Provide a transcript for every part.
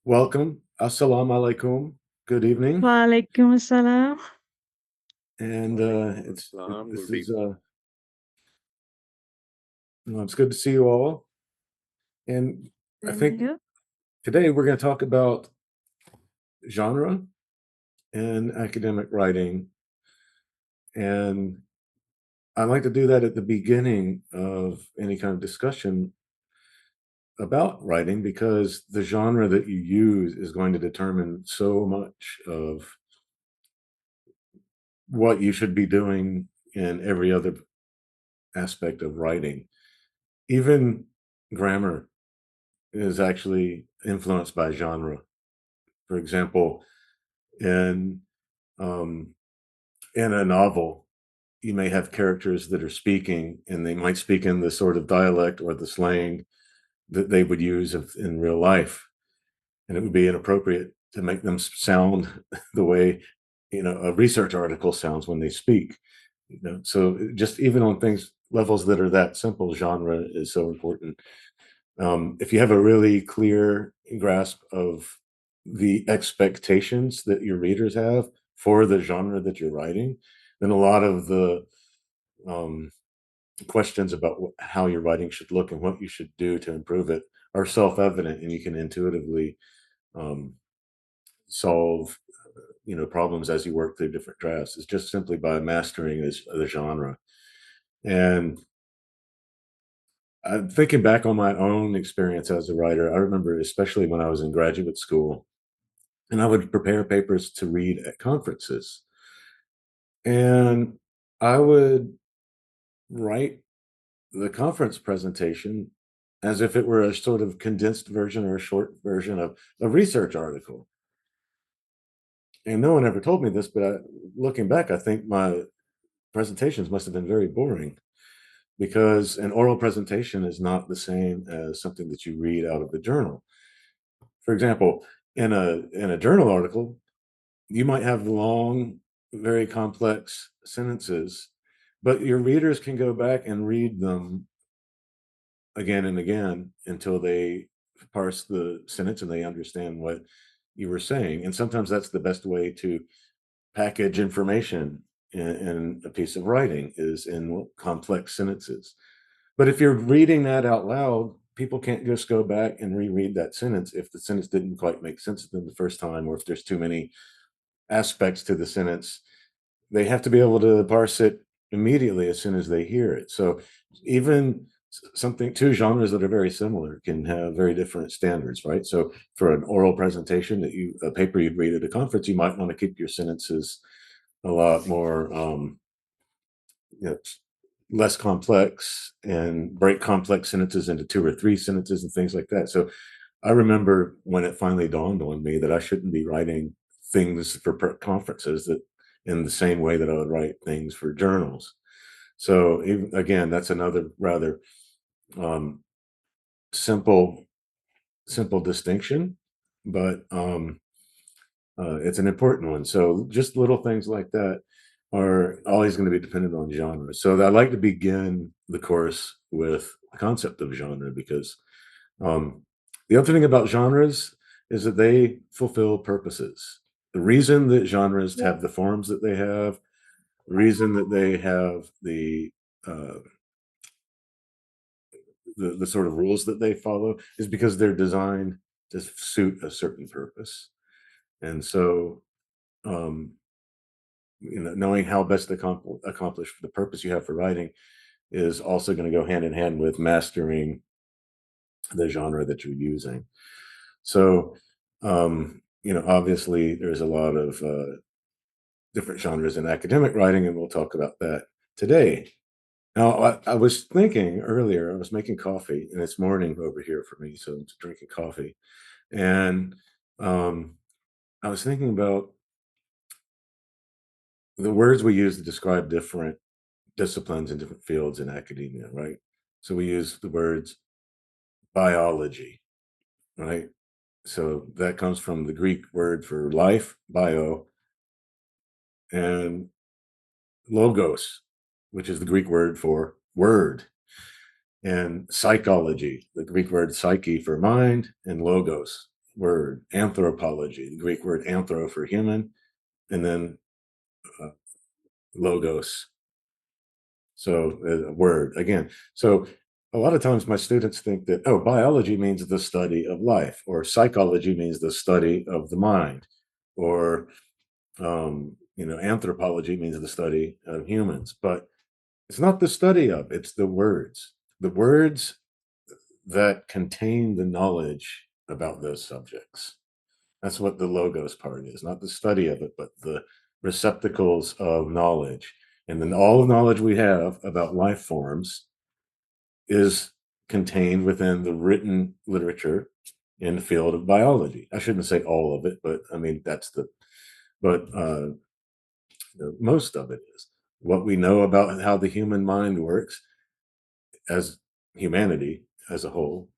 Welcome. Assalamu alaikum. Good evening. Walaikum assalam. And Walaikum assalam. this Good is evening. it's good to see you all. And I Same think here. today we're going to talk about genre and academic writing. And I like to do that at the beginning of any kind of discussion about writing because the genre that you use is going to determine so much of what you should be doing in every other aspect of writing. Even grammar is actually influenced by genre. For example, in um, in a novel, you may have characters that are speaking, and they might speak in the sort of dialect or the slang that they would use in real life, and it would be inappropriate to make them sound the way a research article sounds when they speak. So just even on things levels that are that simple, genre is so important. If you have a really clear grasp of the expectations that your readers have for the genre that you're writing, then a lot of the um, questions about how your writing should look and what you should do to improve it are self-evident, and you can intuitively um, solve problems as you work through different drafts. It's just simply by mastering the genre. And thinking back on my own experience as a writer, I remember especially when I was in graduate school, and I would prepare papers to read at conferences. And I would write the conference presentation as if it were a sort of condensed version or a short version of a research article. And no one ever told me this, but looking back, I think my presentations must have been very boring because an oral presentation is not the same as something that you read out of the journal. For example, in a journal article, you might have long, very complex sentences, but your readers can go back and read them again and again until they parse the sentence and they understand what you were saying. And sometimes that's the best way to package information in a piece of writing is in complex sentences. But if you're reading that out loud, people can't just go back and reread that sentence if the sentence didn't quite make sense to them the first time, or if there's too many aspects to the sentence. They have to be able to parse it immediately as soon as they hear it. So even something two genres that are very similar can have very different standards, right? So for an oral presentation that you a paper you'd read at a conference, you might want to keep your sentences a lot more you know, less complex and break complex sentences into two or three sentences and things like that. So I remember when it finally dawned on me that I shouldn't be writing things for conferences that in the same way that I would write things for journals. So even, again, that's another rather um, simple simple distinction, but it's an important one. So just little things like that are always going to be dependent on genre. So I like to begin the course with the concept of genre because um, the other thing about genres is that they fulfill purposes. The reason that genres Yeah. have the forms that they have, the reason that they have uh, the sort of rules that they follow is because they're designed to suit a certain purpose. And so, um, knowing how best to accomplish the purpose you have for writing is also going to go hand in hand with mastering the genre that you're using. So, obviously, there's a lot of different genres in academic writing, and we'll talk about that today. Now, I was thinking earlier, I was making coffee, and it's morning over here for me, so I'm drinking coffee. And um, I was thinking about the words we use to describe different disciplines and different fields in academia, right? So we use the words biology, right? So that comes from the Greek word for life, bio, and logos, which is the Greek word for word, and psychology, the Greek word psyche for mind, and logos, word, anthropology, the Greek word anthro for human, and then uh, logos, so a word again. So a lot of times my students think that, oh, biology means the study of life, or psychology means the study of the mind, or anthropology means the study of humans. But it's not the study of, it's the words that contain the knowledge about those subjects. That's what the logos part is, not the study of it, but the receptacles of knowledge. And then all the knowledge we have about life forms is contained within the written literature in the field of biology. I shouldn't say all of it, but I mean, but most of it is. What we know about how the human mind works as humanity as a whole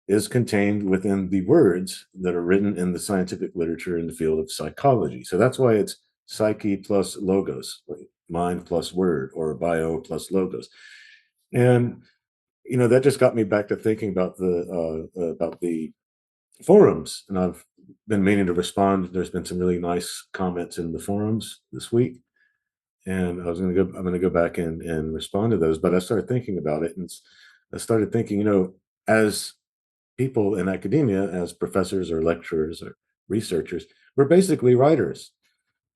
is contained within the words that are written in the scientific literature in the field of psychology. So that's why it's psyche plus logos, like mind plus word, or bio plus logos. And that just got me back to thinking about the forums, and I've been meaning to respond. There's been some really nice comments in the forums this week, and I'm gonna go back and respond to those. But I started thinking about it, and I started thinking, as people in academia, as professors or lecturers or researchers, we're basically writers.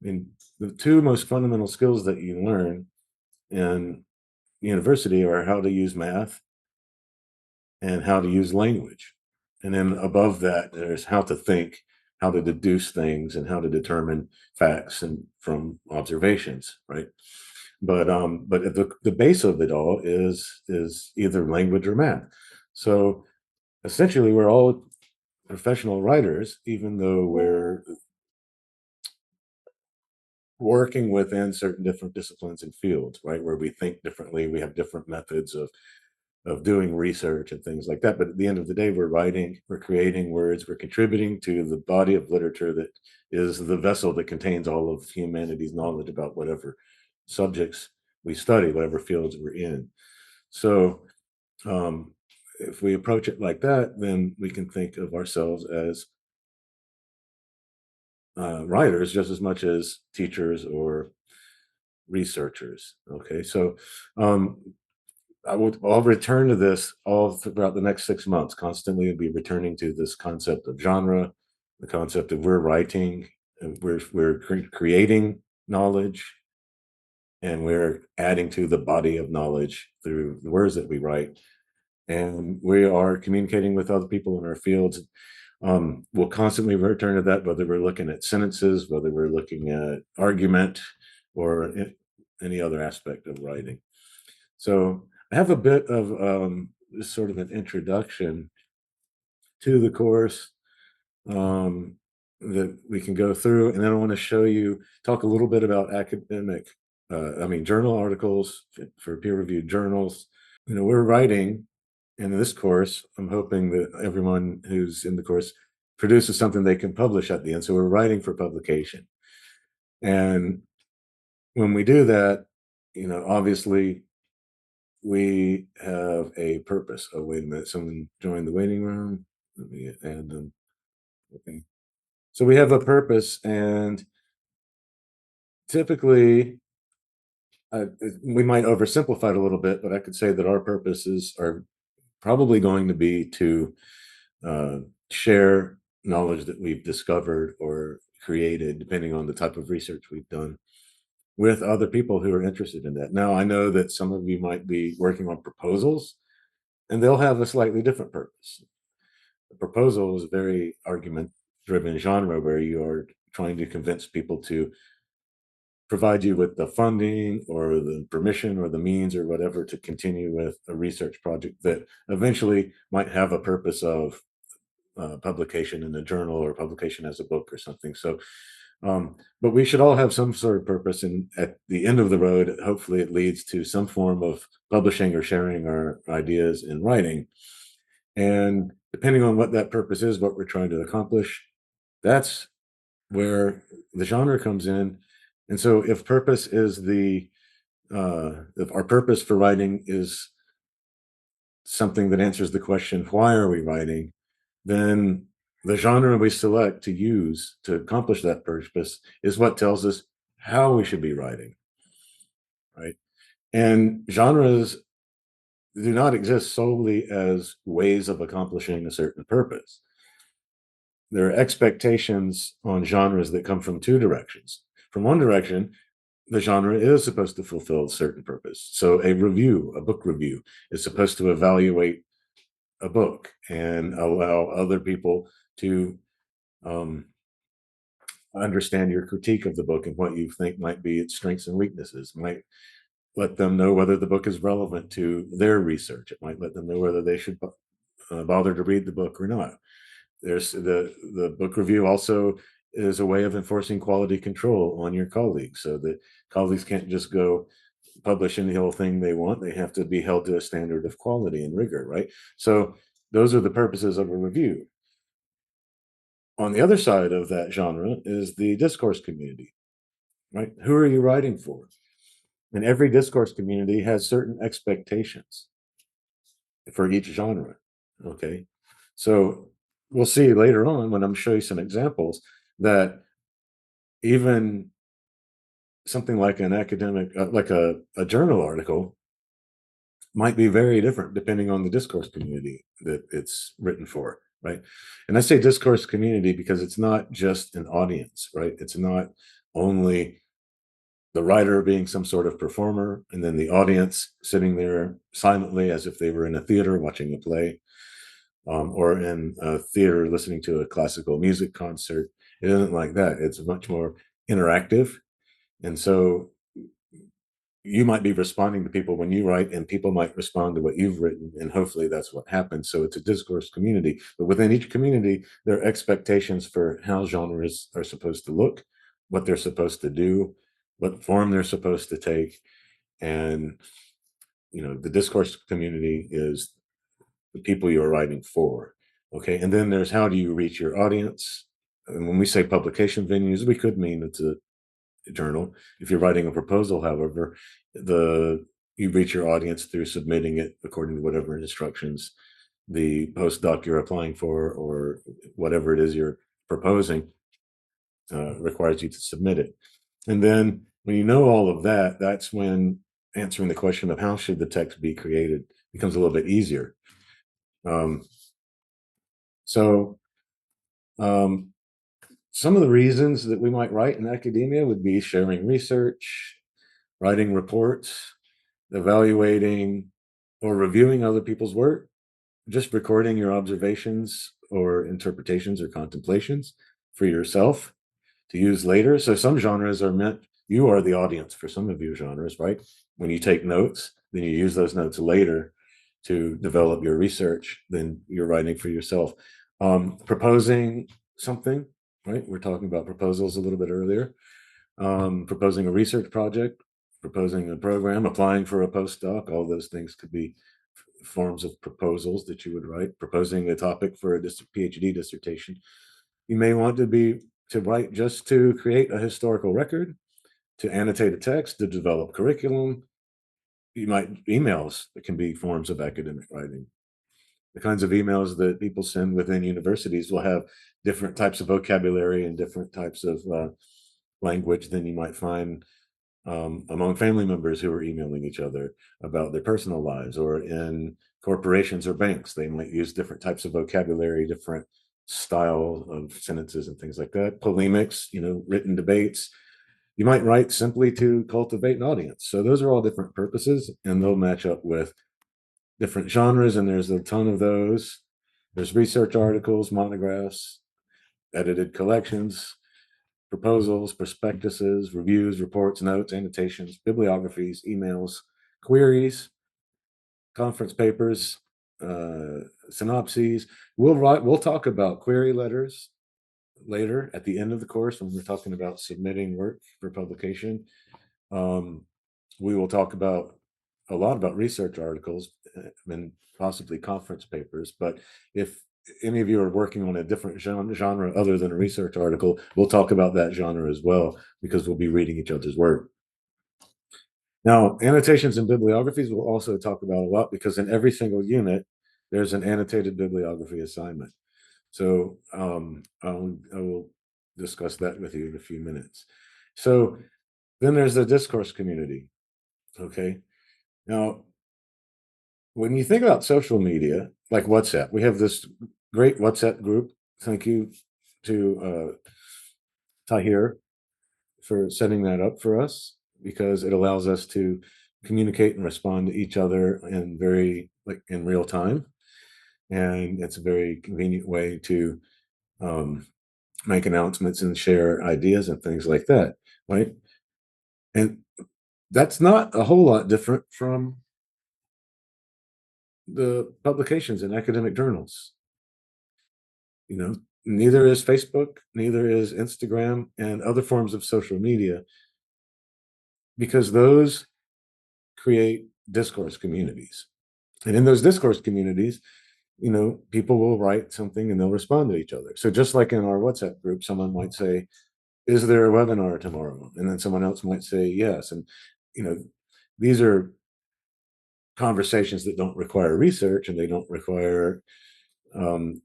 I mean, the two most fundamental skills that you learn in university are how to use math and how to use language. And then above that, there's how to think, how to deduce things, and how to determine facts and from observations, right? But at the base of it all is either language or math. So essentially, we're all professional writers, even though we're working within certain different disciplines and fields, right? Where we think differently, we have different methods of doing research and things like that. But at the end of the day, we're writing, we're creating words, we're contributing to the body of literature that is the vessel that contains all of humanity's knowledge about whatever subjects we study, whatever fields we're in. So um, if we approach it like that, then we can think of ourselves as writers just as much as teachers or researchers. Okay, so um, I'll return to this all throughout the next 6 months. Constantly, will be returning to this concept of genre, the concept of we're writing, and we're creating knowledge, and we're adding to the body of knowledge through the words that we write, and we are communicating with other people in our fields. We'll constantly return to that, whether we're looking at sentences, whether we're looking at argument, or any other aspect of writing. So I have a bit of sort of an introduction to the course um, that we can go through, and then I want to talk a little bit about journal articles for peer-reviewed journals. We're writing in this course. I'm hoping that everyone who's in the course produces something they can publish at the end. So we're writing for publication, and when we do that, obviously we have a purpose. Oh, wait a minute. Someone joined the waiting room. Let me add them. Okay. So we have a purpose, and typically, we might oversimplify it a little bit, but I could say that our purposes are probably going to be to uh, share knowledge that we've discovered or created, depending on the type of research we've done, with other people who are interested in that. Now, I know that some of you might be working on proposals, and they'll have a slightly different purpose. The proposal is a very argument driven genre where you are trying to convince people to provide you with the funding or the permission or the means or whatever to continue with a research project that eventually might have a purpose of publication in a journal or publication as a book or something. So, but we should all have some sort of purpose, and at the end of the road, hopefully, it leads to some form of publishing or sharing our ideas in writing. And depending on what that purpose is, what we're trying to accomplish, that's where the genre comes in. And so, if our purpose for writing is something that answers the question, why are we writing? Then The genre we select to use to accomplish that purpose is what tells us how we should be writing, right? And genres do not exist solely as ways of accomplishing a certain purpose. There are expectations on genres that come from two directions. From one direction, the genre is supposed to fulfill a certain purpose. So a book review, is supposed to evaluate a book and allow other people to um, understand your critique of the book and what you think might be its strengths and weaknesses. Might let them know whether the book is relevant to their research. It might let them know whether they should bother to read the book or not. There's the book review also is a way of enforcing quality control on your colleagues, so that colleagues can't just go publish any whole thing they want. They have to be held to a standard of quality and rigor, right? So those are the purposes of a review. On the other side of that genre is the discourse community, right? Who are you writing for? And every discourse community has certain expectations for each genre. Okay. So we'll see later on when I'm show you some examples that even something like an academic, like a journal article, might be very different depending on the discourse community that it's written for, right? And I say discourse community because it's not just an audience, right? It's not only the writer being some sort of performer and then the audience sitting there silently as if they were in a theater watching a play, or in a theater listening to a classical music concert. It isn't like that. It's much more interactive. And so you might be responding to people when you write, and people might respond to what you've written. And hopefully that's what happens. So it's a discourse community. But within each community, there are expectations for how genres are supposed to look, what they're supposed to do, what form they're supposed to take. And, the discourse community is the people you're writing for. Okay. And then there's how do you reach your audience? And when we say publication venues, we could mean it's a journal. If you're writing a proposal, however, the you reach your audience through submitting it according to whatever instructions the postdoc you're applying for or whatever it is you're proposing requires you to submit it. And then when you know all of that, that's when answering the question of how should the text be created becomes a little bit easier. Um, so um, some of the reasons that we might write in academia would be sharing research, writing reports, evaluating or reviewing other people's work, just recording your observations or interpretations or contemplations for yourself to use later. So some genres are meant, you are the audience for some of your genres, right? When you take notes, then you use those notes later to develop your research, then you're writing for yourself. Proposing something, right? We're talking about proposals a little bit earlier. Proposing a research project, proposing a program, applying for a postdoc, all those things could be forms of proposals that you would write. Proposing a topic for a PhD dissertation. You may want to write just to create a historical record, to annotate a text, to develop curriculum. You might emails that can be forms of academic writing. The kinds of emails that people send within universities will have different types of vocabulary and different types of language than you might find among family members who are emailing each other about their personal lives, or in corporations or banks. They might use different types of vocabulary, different style of sentences and things like that. Polemics, written debates. You might write simply to cultivate an audience. So those are all different purposes, and they'll match up with different genres, and there's a ton of those. There's research articles, monographs, edited collections, proposals, prospectuses, reviews, reports, notes, annotations, bibliographies, emails, queries, conference papers, synopses. We'll talk about query letters later at the end of the course when we're talking about submitting work for publication. Um, we will talk about a lot about research articles and possibly conference papers. But if any of you are working on a different genre other than a research article, we'll talk about that genre as well, because we'll be reading each other's work. Now, annotations and bibliographies we'll also talk about a lot, because in every single unit, there's an annotated bibliography assignment. So I will discuss that with you in a few minutes. So then there's the discourse community. Okay. Now, when you think about social media, like WhatsApp, we have this great WhatsApp group. Thank you to Tahir for setting that up for us because it allows us to communicate and respond to each other in very like in real time, and it's a very convenient way to um, make announcements and share ideas and things like that, right? And that's not a whole lot different from the publications in academic journals. You know, neither is Facebook, neither is Instagram, and other forms of social media because those create discourse communities. And in those discourse communities, people will write something and they'll respond to each other. So just like in our WhatsApp group, someone might say, "Is there a webinar tomorrow?" And then someone else might say, "Yes." And you know, these are conversations that don't require research and they don't require um,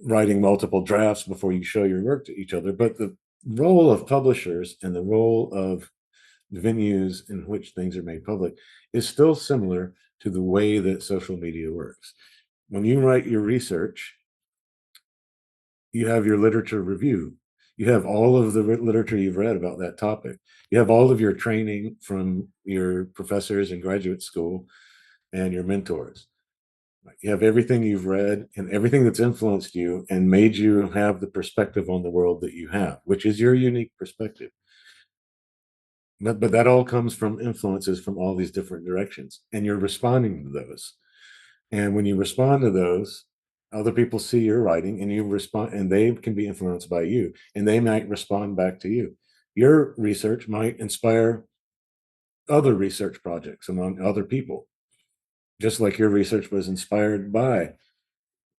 writing multiple drafts before you show your work to each other. But the role of publishers and the role of venues in which things are made public is still similar to the way that social media works. When you write your research, you have your literature review. You have all of the literature you've read about that topic. You have all of your training from your professors in graduate school and your mentors. You have everything you've read and everything that's influenced you and made you have the perspective on the world that you have, which is your unique perspective. But that all comes from influences from all these different directions, and you're responding to those. And when you respond to those, other people see your writing and you respond, and they can be influenced by you, and they might respond back to you. Your research might inspire other research projects among other people, just like your research was inspired by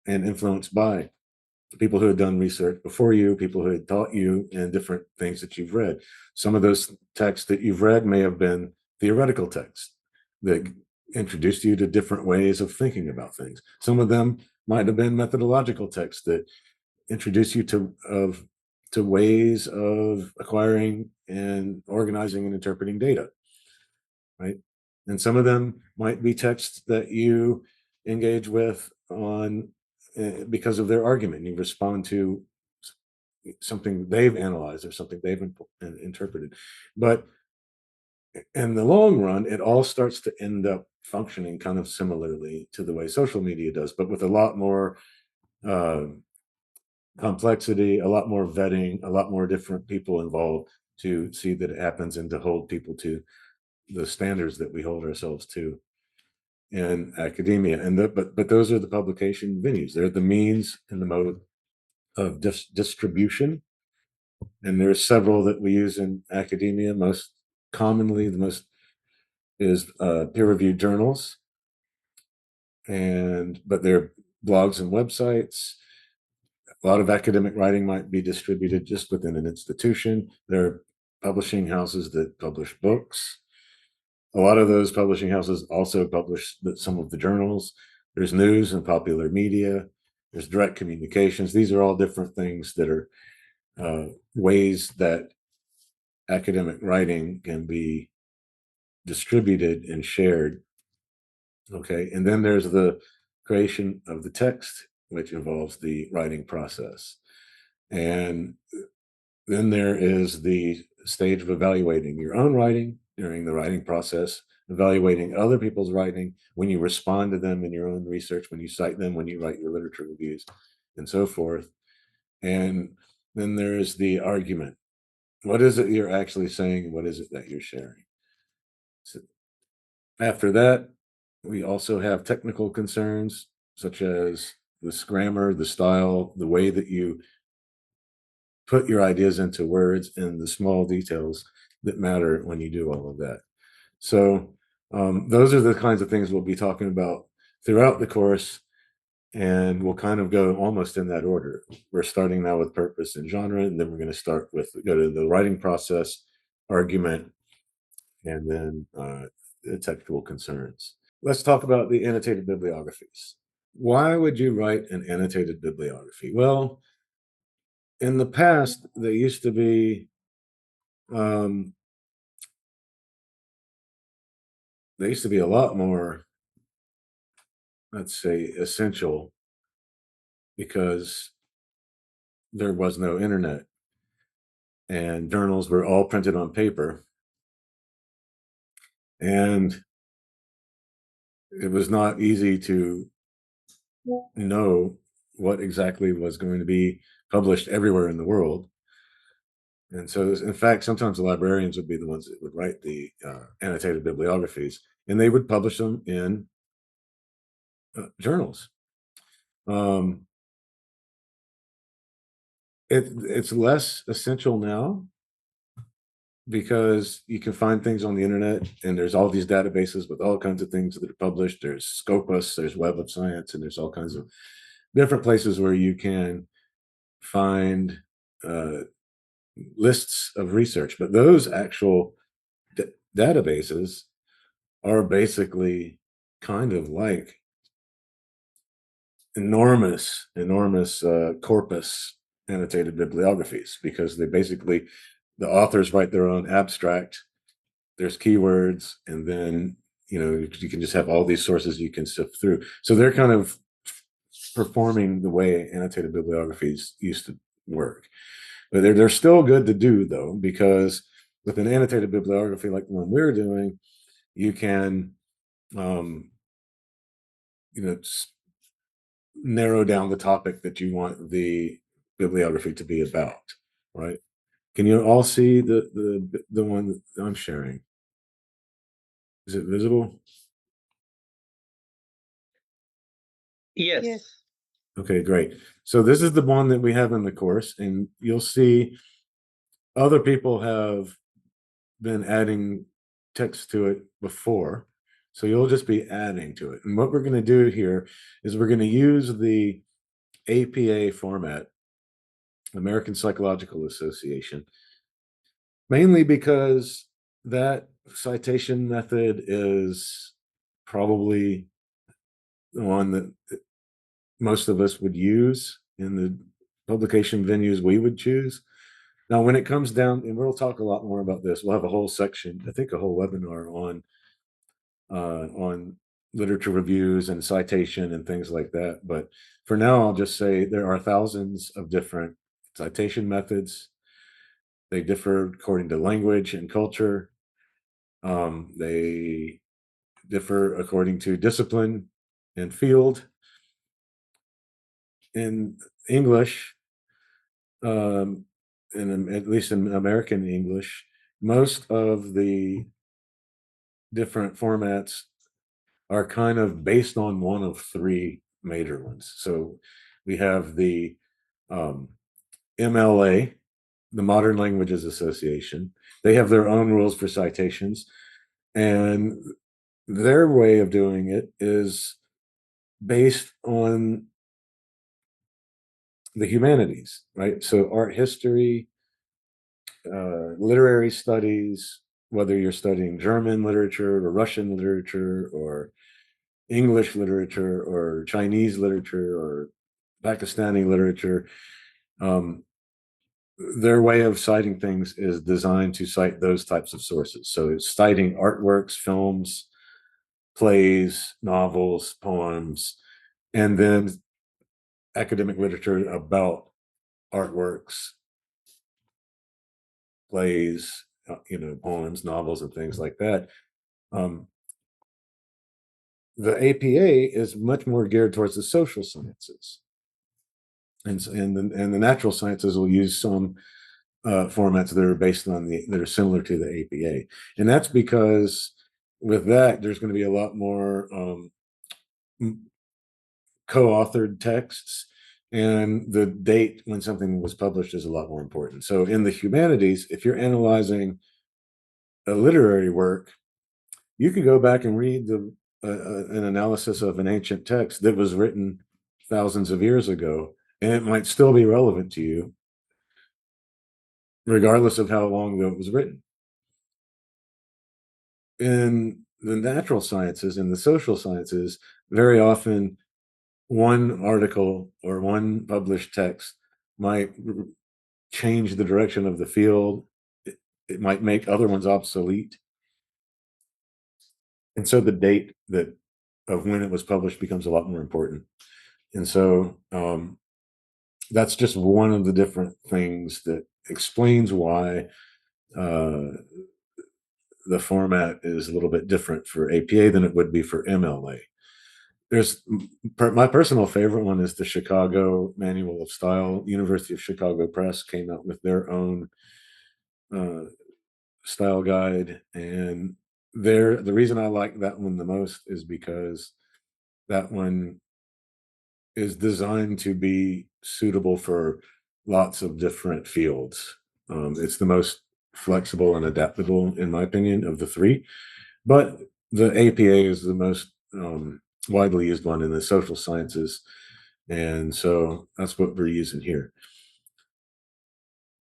and influenced by people who had done research before you, people who had taught you, and different things that you've read. Some of those texts that you've read may have been theoretical texts that introduced you to different ways of thinking about things. Some of them might have been methodological texts that introduce you to ways of acquiring and organizing and interpreting data, right? And some of them might be texts that you engage with on because of their argument. You respond to something they've analyzed or something they've interpreted. But in the long run, it all starts to end up functioning kind of similarly to the way social media does, but with a lot more uh, complexity, a lot more vetting, a lot more different people involved to see that it happens and to hold people to the standards that we hold ourselves to in academia. But those are the publication venues. They're the means and the mode of distribution. And there's several that we use in academia. Most commonly, the most is peer-reviewed journals, and but they're blogs and websites. A lot of academic writing might be distributed just within an institution. There are publishing houses that publish books. A lot of those publishing houses also publish some of the journals. There's news and popular media. There's direct communications. These are all different things that are ways that academic writing can be distributed and shared. Okay. And then there's the creation of the text, which involves the writing process. And then there is the stage of evaluating your own writing during the writing process, evaluating other people's writing, when you respond to them in your own research, when you cite them, when you write your literature reviews, and so forth. And then there's the argument. What is it you're actually saying? What is it that you're sharing? So after that, we also have technical concerns such as the grammar, the style, the way that you put your ideas into words, and the small details that matter when you do all of that. So, those are the kinds of things we'll be talking about throughout the course, and we'll kind of go almost in that order. We're starting now with purpose and genre, and then we're going to go to the writing process, argument, and then the textual concerns. Let's talk about the annotated bibliographies. Why would you write an annotated bibliography? Well, in the past, um, they used to be a lot more, let's say, essential because there was no internet and journals were all printed on paper. And it was not easy to know what exactly was going to be published everywhere in the world. And so, in fact, sometimes the librarians would be the ones that would write the annotated bibliographies, and they would publish them in journals. Um, it's less essential now because you can find things on the internet, and there's all these databases with all kinds of things that are published. There's Scopus, there's Web of Science, and there's all kinds of different places where you can find uh, lists of research. But those actual databases are basically kind of like enormous corpus annotated bibliographies because the authors write their own abstract. There's keywords, and then you can just have all these sources you can sift through. So they're kind of performing the way annotated bibliographies used to work. But they're still good to do though, because with an annotated bibliography like the one we're doing, you can um, narrow down the topic that you want the bibliography to be about, right? Can you all see the one that I'm sharing? Is it visible? Yes. Yes. Okay, great. So this is the one that we have in the course, and you'll see other people have been adding text to it before. So you'll just be adding to it. And what we're going to do here is we're going to use the APA format, American Psychological Association, mainly because that citation method is probably the one that most of us would use in the publication venues we would choose. Now, when it comes down, and we'll talk a lot more about this, we'll have a whole section, I think a whole webinar on literature reviews and citation and things like that. But for now, I'll just say there are thousands of different citation methods. They differ according to language and culture. They differ according to discipline and field. In English, at least in American English, most of the different formats are kind of based on one of three major ones. So we have the um, MLA, the Modern Languages Association. They have their own rules for citations, and their way of doing it is based on the humanities, right? So art history, literary studies, whether you're studying German literature or Russian literature or English literature or Chinese literature or Pakistani literature, um, their way of citing things is designed to cite those types of sources. So it's citing artworks, films, plays, novels, poems, and then academic literature about artworks, plays, poems, novels, and things like that. Um, the APA is much more geared towards the social sciences, and the natural sciences will use some formats that are based on that are similar to the APA, and that's because with that there's going to be a lot more co-authored texts, and the date when something was published is a lot more important. So in the humanities, if you're analyzing a literary work, you can go back and read an analysis of an ancient text that was written thousands of years ago, and it might still be relevant to you, regardless of how long ago it was written. In the natural sciences and the social sciences, very often one article or one published text might change the direction of the field. It might make other ones obsolete. And so the date that of when it was published becomes a lot more important. And so that's just one of the different things that explains why uh, the format is a little bit different for APA than it would be for MLA. There's my personal favorite one is the Chicago Manual of Style. University of Chicago Press came out with their own uh, style guide, and the reason I like that one the most is because that one is designed to be suitable for lots of different fields. It's the most flexible and adaptable, in my opinion, of the three. But the APA is the most widely used one in the social sciences. And so that's what we're using here.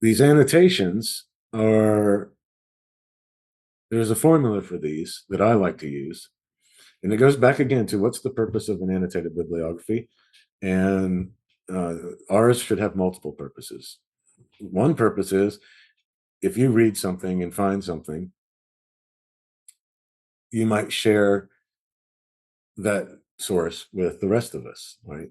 These annotations are, there's a formula for these that I like to use. And it goes back again to what's the purpose of an annotated bibliography? And uh, ours should have multiple purposes. One purpose is if you read something and find something, you might share that source with the rest of us, right?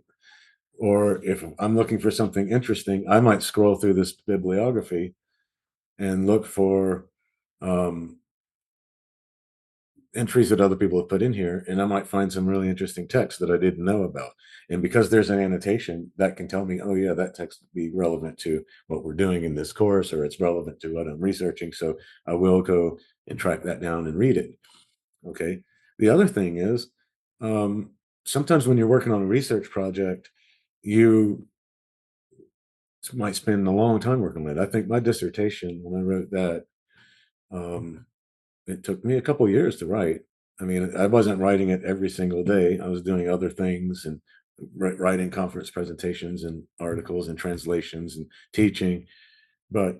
Or if I'm looking for something interesting, I might scroll through this bibliography and look for um, entries that other people have put in here, and I might find some really interesting text that I didn't know about. And because there's an annotation, that can tell me, oh yeah, that text would be relevant to what we're doing in this course, or it's relevant to what I'm researching. So I will go and track that down and read it. Okay. The other thing is, um, sometimes when you're working on a research project, you might spend a long time working on it. I think my dissertation, when I wrote that, um, it took me a couple years to write. I mean, I wasn't writing it every single day. I was doing other things and writing conference presentations and articles and translations and teaching. But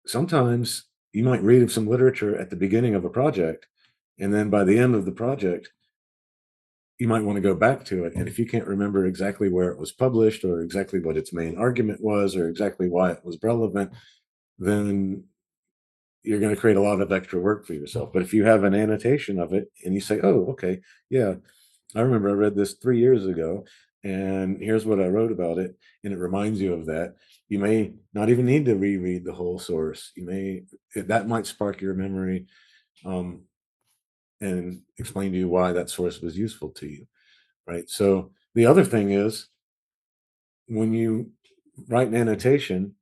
sometimes you might read some literature at the beginning of a project, and then by the end of the project, you might want to go back to it. And if you can't remember exactly where it was published or exactly what its main argument was or exactly why it was relevant, then you're going to create a lot of extra work for yourself. But if you have an annotation of it and you say, oh, okay, yeah, I remember I read this 3 years ago, and here's what I wrote about it, and it reminds you of that. You may not even need to reread the whole source. That might spark your memory um, and explain to you why that source was useful to you, right? So the other thing is when you write an annotation,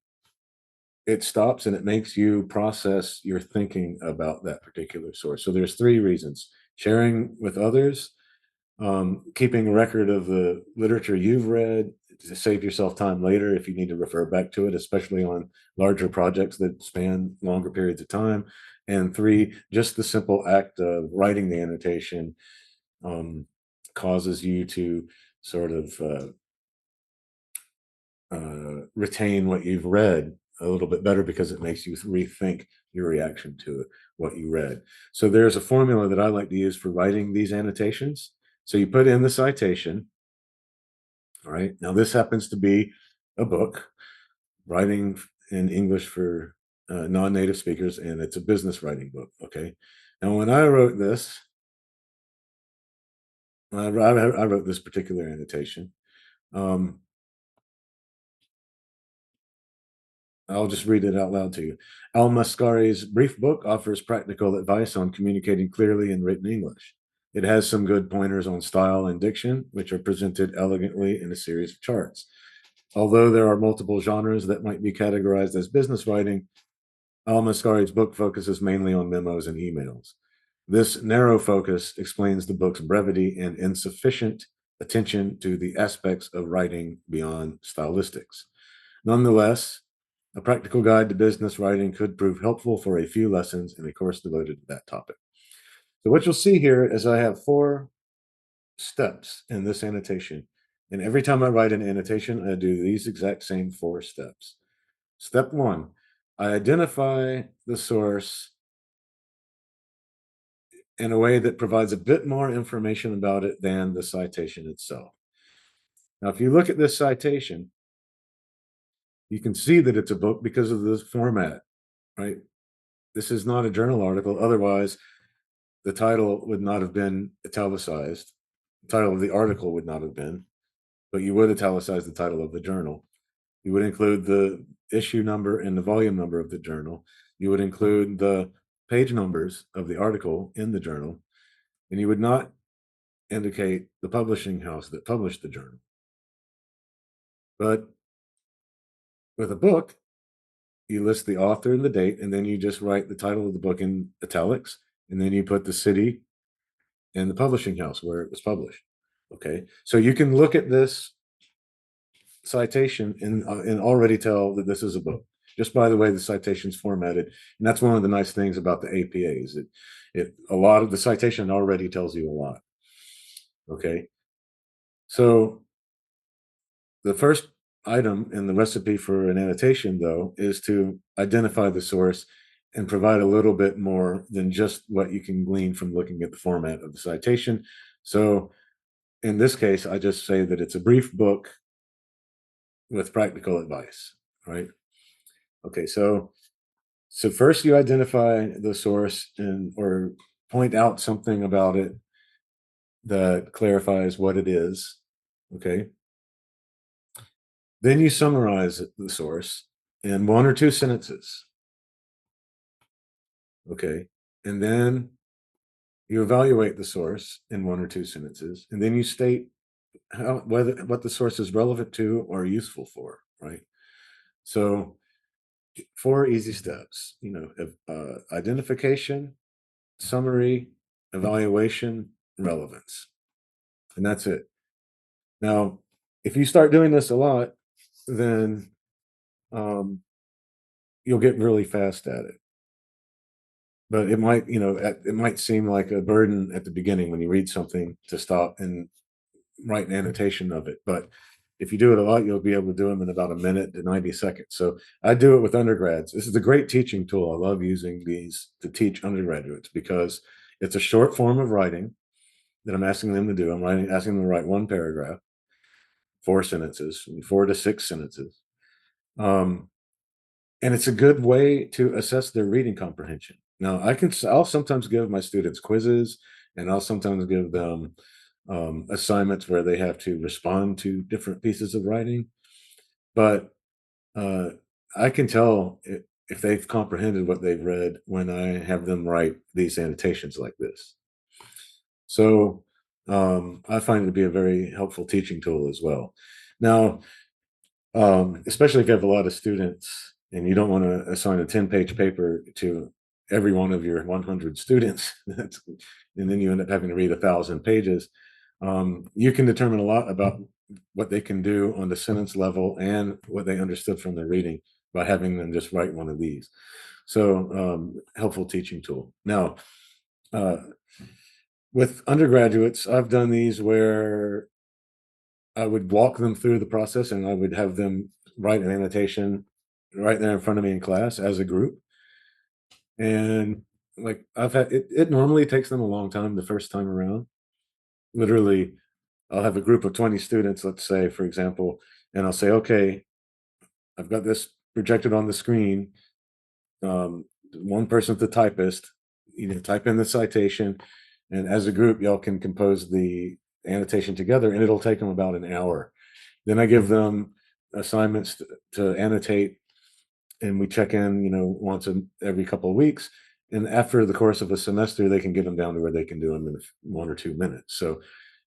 it stops and it makes you process your thinking about that particular source. So there's three reasons: sharing with others, keeping a record of the literature you've read to save yourself time later if you need to refer back to it, especially on larger projects that span longer periods of time. And three, just the simple act of writing the annotation causes you to sort of retain what you've read a little bit better because it makes you rethink your reaction to it, what you read. So there's a formula that I like to use for writing these annotations. So you put in the citation. All right. Now this happens to be a book, writing in English for non-native speakers, and it's a business writing book. Okay. Now when I wrote this, I wrote this particular annotation. Um, I'll just read it out loud to you. Al-Mascari's brief book offers practical advice on communicating clearly in written English. It has some good pointers on style and diction, which are presented elegantly in a series of charts. Although there are multiple genres that might be categorized as business writing, Al-Mascari's book focuses mainly on memos and emails. This narrow focus explains the book's brevity and insufficient attention to the aspects of writing beyond stylistics. Nonetheless, a practical guide to business writing could prove helpful for a few lessons in a course devoted to that topic. So what you'll see here is I have 4 steps in this annotation. And every time I write an annotation, I do these exact same 4 steps. Step 1, I identify the source in a way that provides a bit more information about it than the citation itself. Now, if you look at this citation, you can see that it's a book because of this format, right? This is not a journal article. Otherwise, the title would not have been italicized. The title of the article would not have been, but you would italicize the title of the journal. You would include the issue number and the volume number of the journal. You would include the page numbers of the article in the journal, and you would not indicate the publishing house that published the journal. But with a book, you list the author and the date, and then you just write the title of the book in italics, and then you put the city and the publishing house where it was published. Okay, so you can look at this citation and already tell that this is a book just by the way the citation's formatted. And that's one of the nice things about the APAs. It a lot of the citation already tells you a lot. Okay, so the first item in the recipe for an annotation, though, is to identify the source and provide a little bit more than just what you can glean from looking at the format of the citation. So in this case, I just say that it's a brief book with practical advice, right? Okay, so first you identify the source and or point out something about it that clarifies what it is. Okay, then you summarize the source in one or two sentences. Okay, and then you evaluate the source in one or two sentences, and then you state how whether what the source is relevant to or useful for. Right. So four easy steps. Identification, summary, evaluation, relevance, and that's it. Now, if you start doing this a lot, then um, you'll get really fast at it. But it might, it might seem like a burden at the beginning when you read something to stop and write an annotation of it. But if you do it a lot, you'll be able to do them in about a minute to 90 seconds. So I do it with undergrads. This is a great teaching tool. I love using these to teach undergraduates because it's a short form of writing that I'm asking them to do. Asking them to write one paragraph, four sentences, 4 to 6 sentences. Um, and it's a good way to assess their reading comprehension. Now, I'll sometimes give my students quizzes, and I'll sometimes give them assignments where they have to respond to different pieces of writing. But uh, I can tell if they've comprehended what they've read when I have them write these annotations like this. So I find it to be a very helpful teaching tool as well. Now, especially if you have a lot of students and you don't want to assign a 10-page paper to every one of your 100 students, and then you end up having to read 1,000 pages. You can determine a lot about what they can do on the sentence level and what they understood from their reading by having them just write one of these. So, helpful teaching tool. Now, uh, with undergraduates, I've done these where I would walk them through the process and I would have them write an annotation right there in front of me in class as a group. And like it normally takes them a long time the first time around. Literally, I'll have a group of 20 students, let's say, for example, and I'll say, okay, I've got this projected on the screen. One person's the typist, type in the citation, and as a group, y'all can compose the annotation together, and it'll take them about an hour. Then I give them assignments to annotate, and we check in, once every couple of weeks. And after the course of a semester, they can get them down to where they can do them in 1 or 2 minutes. So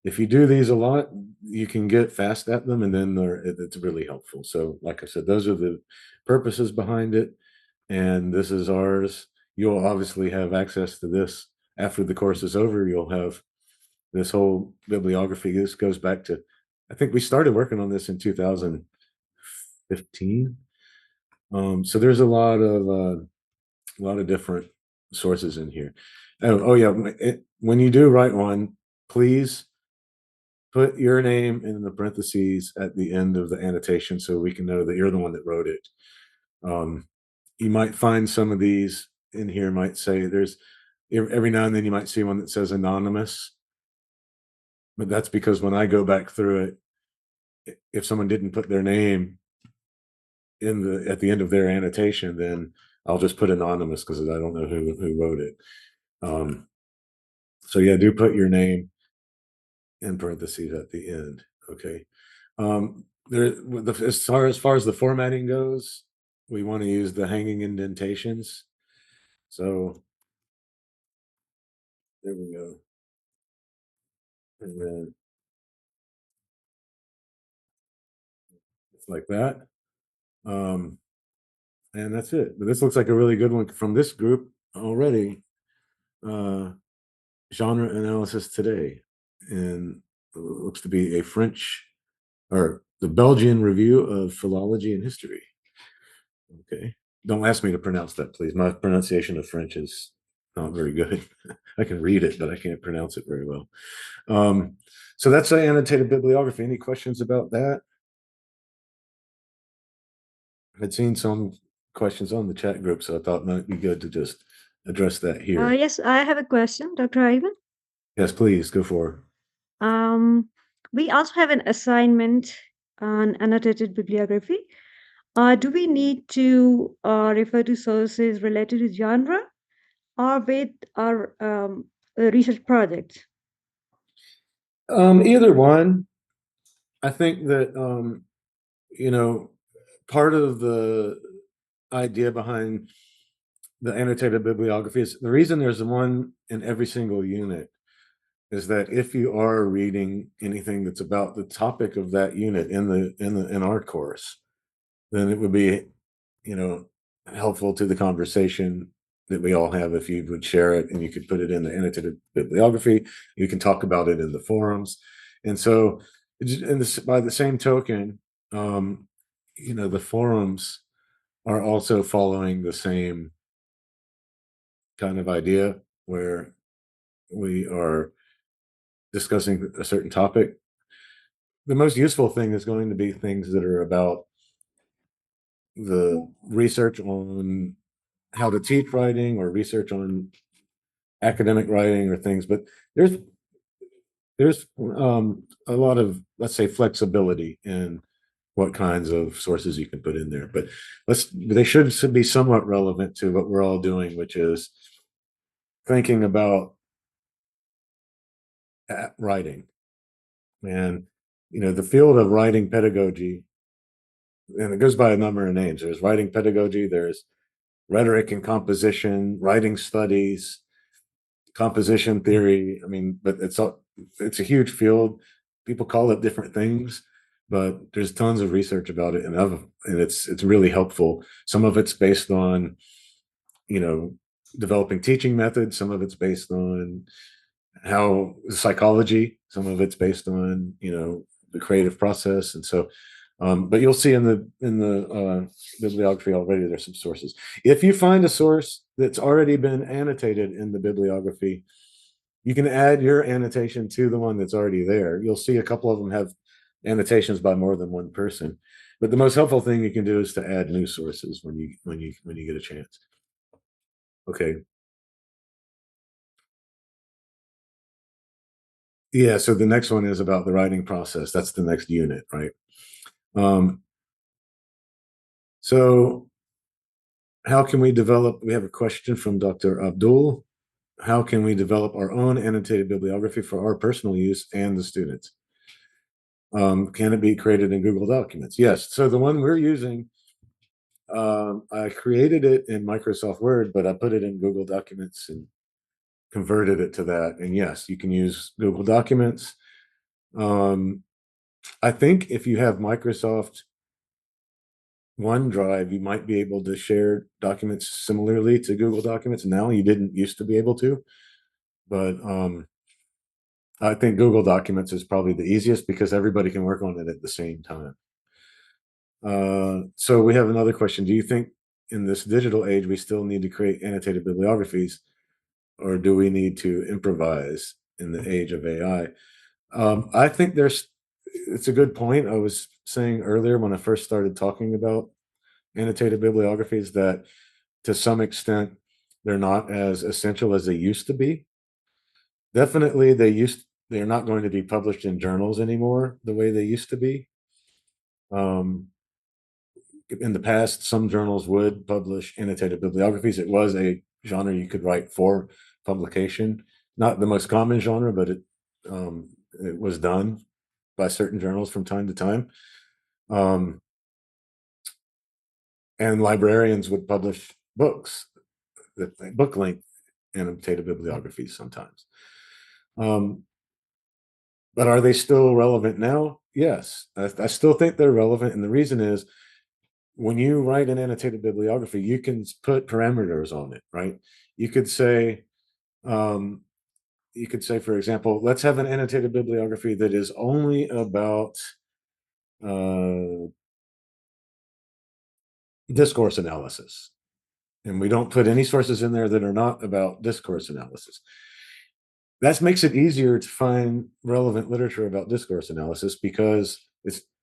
if you do these a lot, you can get fast at them, and then it's really helpful. So, like I said, those are the purposes behind it, and this is ours. You'll obviously have access to this after the course is over. You'll have this whole bibliography. This goes back to, I think we started working on this in 2015. So there's a lot of different sources in here. Oh yeah, when you do write one, please put your name in the parentheses at the end of the annotation so we can know that you're the one that wrote it. Um, you might find some of these in here might say there's every now and then you might see one that says anonymous, but that's because when I go back through it if someone didn't put their name at the end of their annotation, then I'll just put anonymous because I don't know who wrote it. Um, so yeah, do put your name in parentheses at the end. Okay. As far as the formatting goes, we want to use the hanging indentations. So there we go. And then it's like that. Um, and that's it. But this looks like a really good one from this group already. Uh, Genre analysis today, and looks to be a French or the Belgian review of philology and history. Okay. Don't ask me to pronounce that, please. My pronunciation of French is not very good. I can read it, but I can't pronounce it very well. Um, so that's the annotated bibliography. Any questions about that? I'd seen some questions on the chat group, so I thought it might be good to just address that here. Yes, I have a question, Dr. Ivan. Yes, please go for Um, we also have an assignment on annotated bibliography. Do we need to refer to sources related to genre or with our research project? Either one. I think that you know, part of the idea behind the annotated bibliography is the reason there's one in every single unit is that if you are reading anything that's about the topic of that unit in our course, then it would be, you know, helpful to the conversation that we all have if you would share it and you could put it in the annotated bibliography. You can talk about it in the forums, and so, by the same token, um, the forums are also following the same kind of idea where we are discussing a certain topic. The most useful thing is going to be things that are about the research on how to teach writing or research on academic writing or things, but there's a lot of, let's say, flexibility in what kinds of sources you can put in there. But they should be somewhat relevant to what we're all doing, which is thinking about writing. And the field of writing pedagogy, and it goes by a number of names. There's writing pedagogy, there's rhetoric and composition, writing studies, composition theory. I mean, but it's a huge field. People call it different things, but there's tons of research about it, and it's really helpful. Some of it's based on you know developing teaching methods. Some of it's based on how psychology. Some of it's based on the creative process, and so. But you'll see in the bibliography already there's some sources. If you find a source that's already been annotated in the bibliography, you can add your annotation to the one that's already there. You'll see a couple of them have annotations by more than one person. But the most helpful thing you can do is to add new sources when you get a chance. Okay. Yeah, so the next one is about the writing process. That's the next unit, right? So how can we develop? We have a question from Dr. Abdul. How can we develop our own annotated bibliography for our personal use and the students? Can it be created in Google Documents? Yes. So the one we're using, I created it in Microsoft Word, but I put it in Google Documents and converted it to that. And yes, you can use Google Documents. I think if you have Microsoft OneDrive, you might be able to share documents similarly to Google Documents. Now you didn't used to be able to, but I think Google Documents is probably the easiest because everybody can work on it at the same time. So we have another question. Do you think in this digital age we still need to create annotated bibliographies, or do we need to improvise in the age of AI? I think it's a good point. I was saying earlier when I first started talking about annotated bibliographies that to some extent they're not as essential as they used to be. Definitely they're not going to be published in journals anymore the way they used to be. In the past, some journals would publish annotated bibliographies. It was a genre you could write for publication. Not the most common genre, but it was done by certain journals from time to time. And librarians would publish books, book length annotated bibliographies sometimes. But are they still relevant now? Yes, I still think they're relevant. And the reason is, when you write an annotated bibliography, you can put parameters on it, right? You could say, for example, let's have an annotated bibliography that is only about discourse analysis. And we don't put any sources in there that are not about discourse analysis. That makes it easier to find relevant literature about discourse analysis, because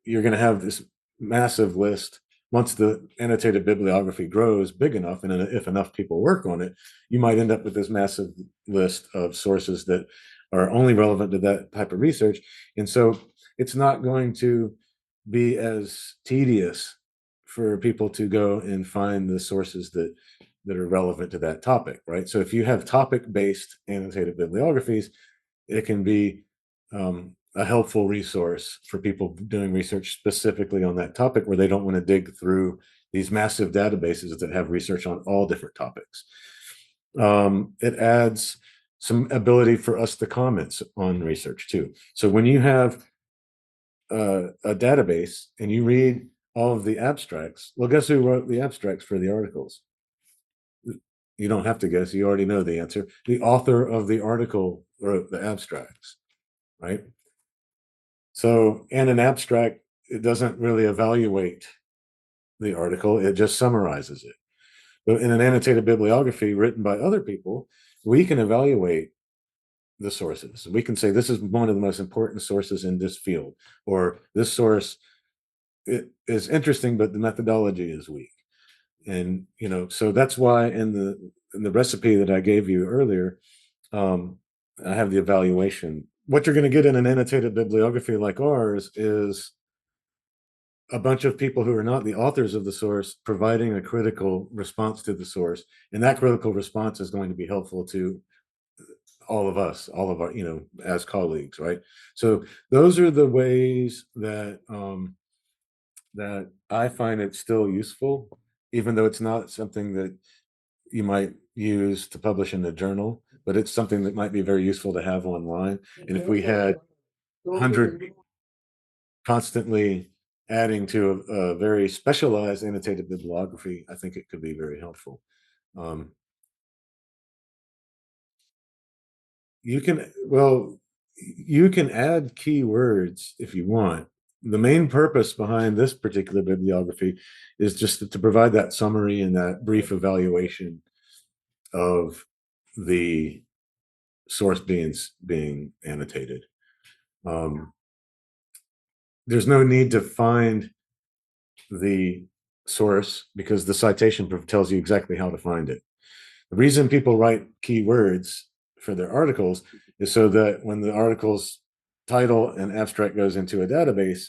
you're going to have this massive list. Once the annotated bibliography grows big enough, and if enough people work on it, you might end up with this massive list of sources that are only relevant to that type of research. And so it's not going to be as tedious for people to go and find the sources that are relevant to that topic, right? So if you have topic-based annotated bibliographies, it can be a helpful resource for people doing research specifically on that topic, where they don't want to dig through these massive databases that have research on all different topics. It adds some ability for us to comment on research too. So when you have a database and you read all of the abstracts, well, guess who wrote the abstracts for the articles? You don't have to guess. You already know the answer. The author of the article wrote the abstracts, right? So, and an abstract, it doesn't really evaluate the article, it just summarizes it. But in an annotated bibliography written by other people, we can evaluate the sources. We can say, this is one of the most important sources in this field, or this source, it is interesting, but the methodology is weak. And so that's why in the recipe that I gave you earlier, I have the evaluation. What you're going to get in an annotated bibliography like ours is a bunch of people who are not the authors of the source providing a critical response to the source, and that critical response is going to be helpful to all of us, all of our, as colleagues, right? So those are the ways that that I find it still useful, even though it's not something that you might use to publish in a journal, but it's something that might be very useful to have online. And if we had 100 constantly adding to a very specialized annotated bibliography, I think it could be very helpful. You can add keywords if you want. The main purpose behind this particular bibliography is just to provide that summary and that brief evaluation of the source being annotated. There's no need to find the source, because the citation tells you exactly how to find it. The reason people write keywords for their articles is so that when the article's title and abstract goes into a database,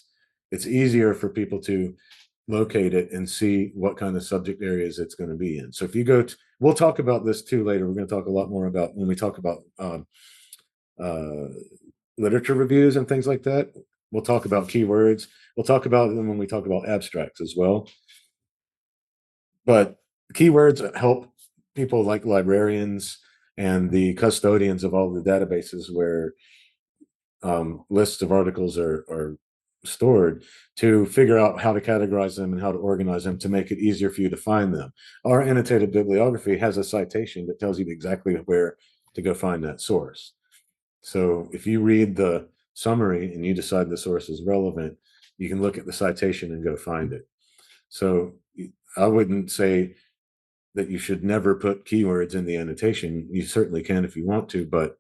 it's easier for people to locate it and see what kind of subject areas it's going to be in. So if you go to, we'll talk about this too later. We're going to talk a lot more about when we talk about literature reviews and things like that. We'll talk about keywords. We'll talk about them when we talk about abstracts as well. But keywords help people like librarians and the custodians of all the databases where lists of articles are stored, to figure out how to categorize them and how to organize them to make it easier for you to find them. Our annotated bibliography has a citation that tells you exactly where to go find that source. So if you read the summary and you decide the source is relevant, you can look at the citation and go find it. So I wouldn't say that you should never put keywords in the annotation. You certainly can if you want to, but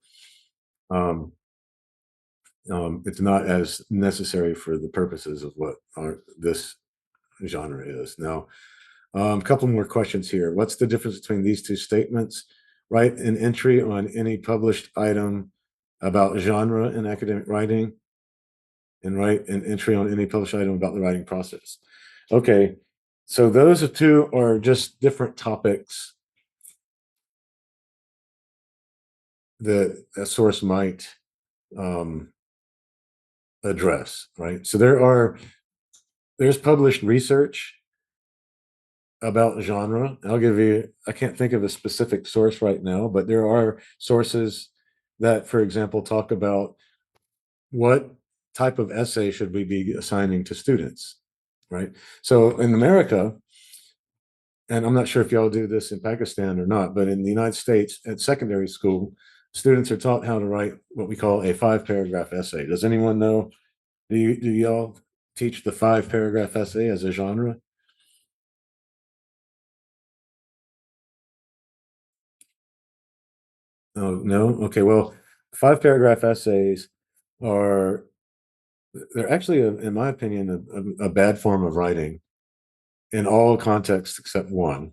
it's not as necessary for the purposes of what this genre is. Now, a couple more questions here. What's the difference between these two statements? Write an entry on any published item about genre in academic writing, and write an entry on any published item about the writing process. Okay, so those two are just different topics that a source might address, right? So there's published research about genre. I can't think of a specific source right now, but there are sources that, for example, talk about what type of essay should we be assigning to students, right? So in America, and I'm not sure if y'all do this in Pakistan or not, but in the United States at secondary school, students are taught how to write what we call a 5-paragraph essay. Does anyone know? Do y'all teach the 5-paragraph essay as a genre? Oh, no? Okay, well, 5-paragraph essays are they're actually, in my opinion, a bad form of writing in all contexts except one.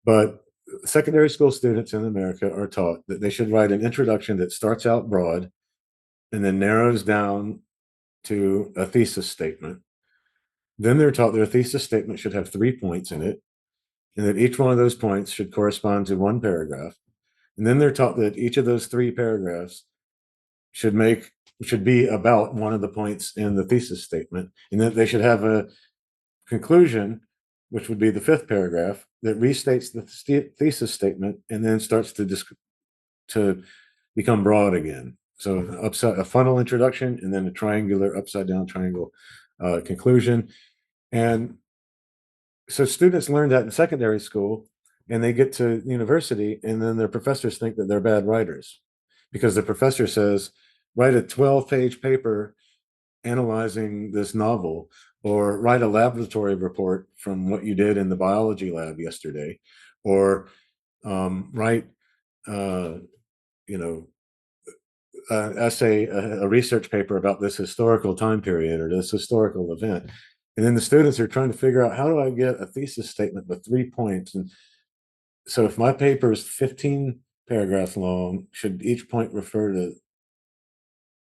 But secondary school students in America are taught that they should write an introduction that starts out broad and then narrows down to a thesis statement. Then they're taught their thesis statement should have 3 points in it, and that each one of those points should correspond to 1 paragraph. And then they're taught that each of those 3 paragraphs should be about one of the points in the thesis statement, and that they should have a conclusion, which would be the 5th paragraph, that restates the thesis statement and then starts to become broad again. So a funnel introduction, and then a triangular upside down triangle conclusion. And so students learn that in secondary school, and they get to university, and then their professors think that they're bad writers because the professor says, write a 12-page paper analyzing this novel, or write a laboratory report from what you did in the biology lab yesterday, or write, you know, essay, a research paper about this historical time period or this historical event. And then the students are trying to figure out, how do I get a thesis statement with 3 points? And so if my paper is 15 paragraphs long, should each point refer to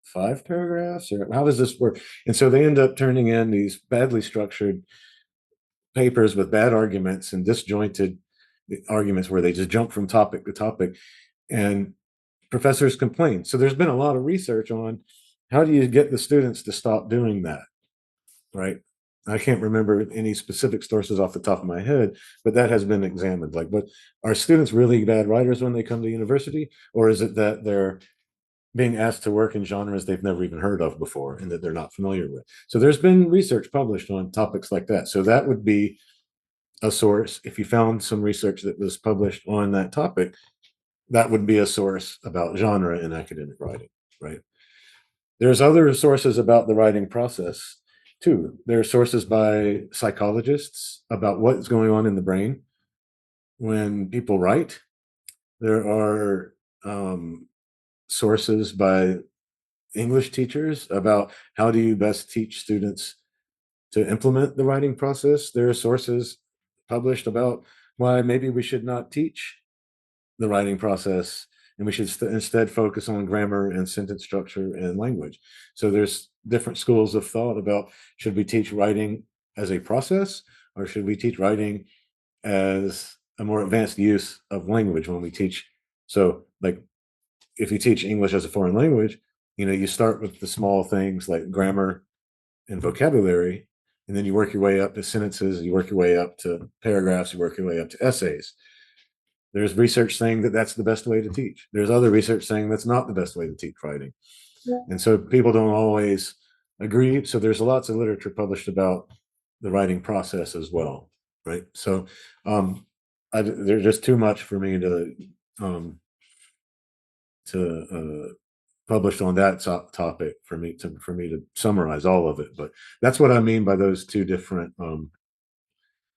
5 paragraphs, or how does this work? And so they end up turning in these badly structured papers with bad arguments and disjointed arguments where they just jump from topic to topic, and professors complain. So there's been a lot of research on how do you get the students to stop doing that, right? I can't remember any specific sources off the top of my head, but that has been examined. Like, but are students really bad writers when they come to university, or is it that they're being asked to work in genres they've never even heard of before and that they're not familiar with? So there's been research published on topics like that. So that would be a source. If you found some research that was published on that topic, that would be a source about genre in academic writing, right? There's other sources about the writing process too. There are sources by psychologists about what's going on in the brain when people write. There are sources by English teachers about how do you best teach students to implement the writing process. There are sources published about why maybe we should not teach the writing process and we should instead focus on grammar and sentence structure and language. So there's different schools of thought about, should we teach writing as a process, or should we teach writing as a more advanced use of language when we teach? So like, if you teach English as a foreign language, you start with the small things like grammar and vocabulary, and then you work your way up to sentences, you work your way up to paragraphs, you work your way up to essays. There's research saying that that's the best way to teach. There's other research saying that's not the best way to teach writing. Yeah. And so people don't always agree. So there's lots of literature published about the writing process as well, right? So there's just too much for me to publish on that topic for me to summarize all of it. But that's what I mean by those two different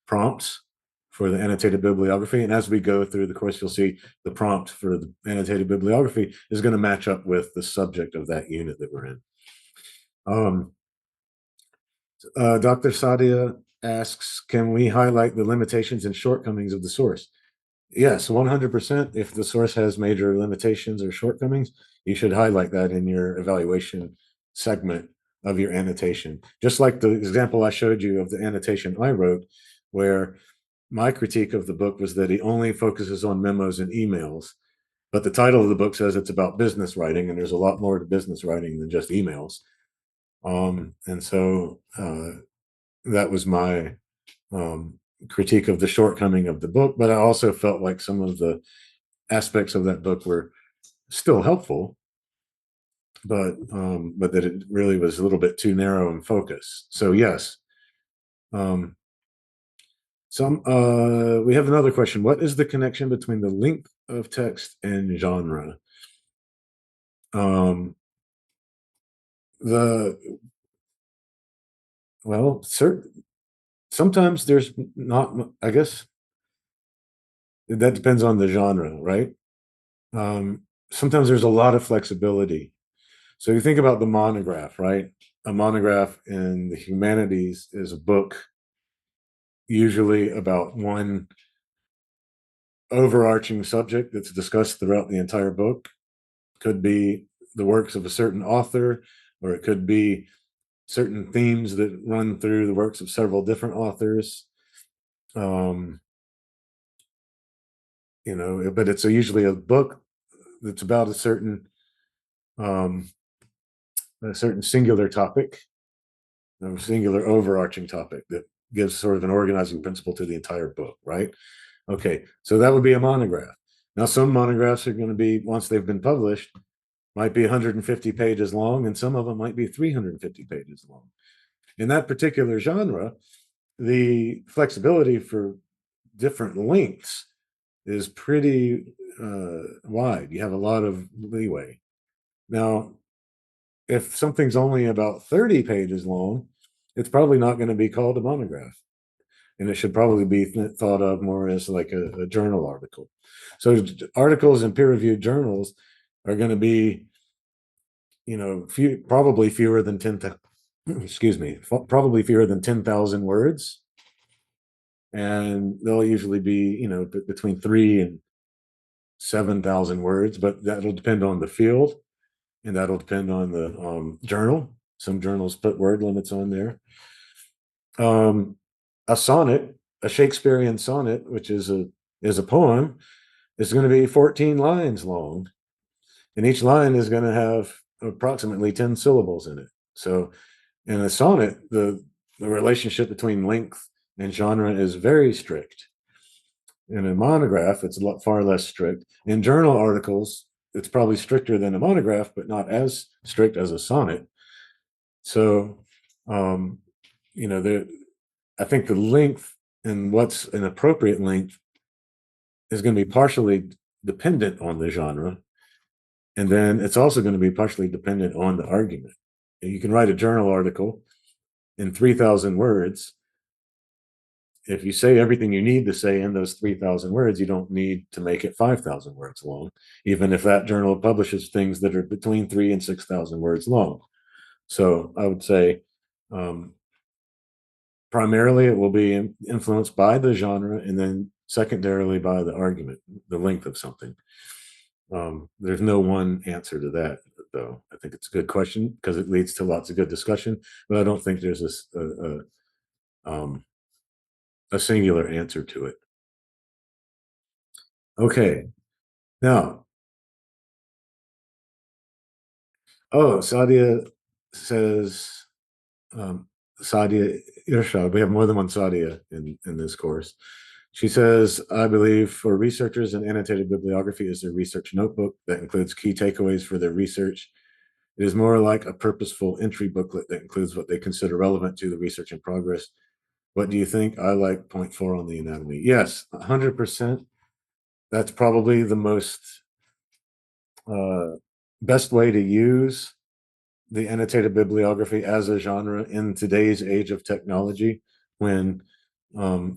prompts for the annotated bibliography. And as we go through the course, you'll see the prompt for the annotated bibliography is going to match up with the subject of that unit that we're in. Dr. Sadia asks, can we highlight the limitations and shortcomings of the source? Yes, 100%. If the source has major limitations or shortcomings, you should highlight that in your evaluation segment of your annotation. Just like the example I showed you of the annotation I wrote, where my critique of the book was that he only focuses on memos and emails, but the title of the book says it's about business writing, and there's a lot more to business writing than just emails. And so that was my critique of the shortcoming of the book. But I also felt like some of the aspects of that book were still helpful, but that it really was a little bit too narrow in focus. So yes. We have another question. What is the connection between the length of text and genre? The well, sometimes there's not. I guess that depends on the genre, right? Sometimes there's a lot of flexibility. So you think about the monograph, right? A monograph in the humanities is a book usually about one overarching subject that's discussed throughout the entire book. Could be the works of a certain author, or it could be certain themes that run through the works of several different authors. But it's usually a book that's about a certain singular topic, a singular overarching topic that gives sort of an organizing principle to the entire book, right? Okay, so that would be a monograph. Now, some monographs are going to be, once they've been published, might be 150 pages long, and some of them might be 350 pages long. In that particular genre, the flexibility for different lengths is pretty wide. You have a lot of leeway. Now, if something's only about 30 pages long, it's probably not going to be called a monograph. And it should probably be thought of more as like a journal article. So articles in peer-reviewed journals are going to be, probably fewer than 10,000, excuse me, probably fewer than 10,000 words. And they'll usually be, between 3 and 7,000 words, but that'll depend on the field, and that'll depend on the journal. Some journals put word limits on there. A sonnet, a Shakespearean sonnet, which is a poem, is going to be 14 lines long, and each line is going to have approximately 10 syllables in it. So in a sonnet, the relationship between length and genre is very strict. In a monograph, it's far less strict. In journal articles, it's probably stricter than a monograph, but not as strict as a sonnet. So, I think the length and what's an appropriate length is going to be partially dependent on the genre. And then it's also going to be partially dependent on the argument. You can write a journal article in 3,000 words. If you say everything you need to say in those 3,000 words, you don't need to make it 5,000 words long, even if that journal publishes things that are between 3,000 and 6,000 words long. So I would say primarily it will be influenced by the genre, and then secondarily by the argument, the length of something. There's no one answer to that, though. I think it's a good question because it leads to lots of good discussion, but I don't think there's a singular answer to it. Okay, now, Sadia says, Sadia Irshad, we have more than one Sadia in this course. She says, I believe for researchers, an annotated bibliography is their research notebook that includes key takeaways for their research. It is more like a purposeful entry booklet that includes what they consider relevant to the research in progress. What do you think? I like point 4 on the anatomy. Yes, 100%. That's probably the most best way to use the annotated bibliography as a genre in today's age of technology, when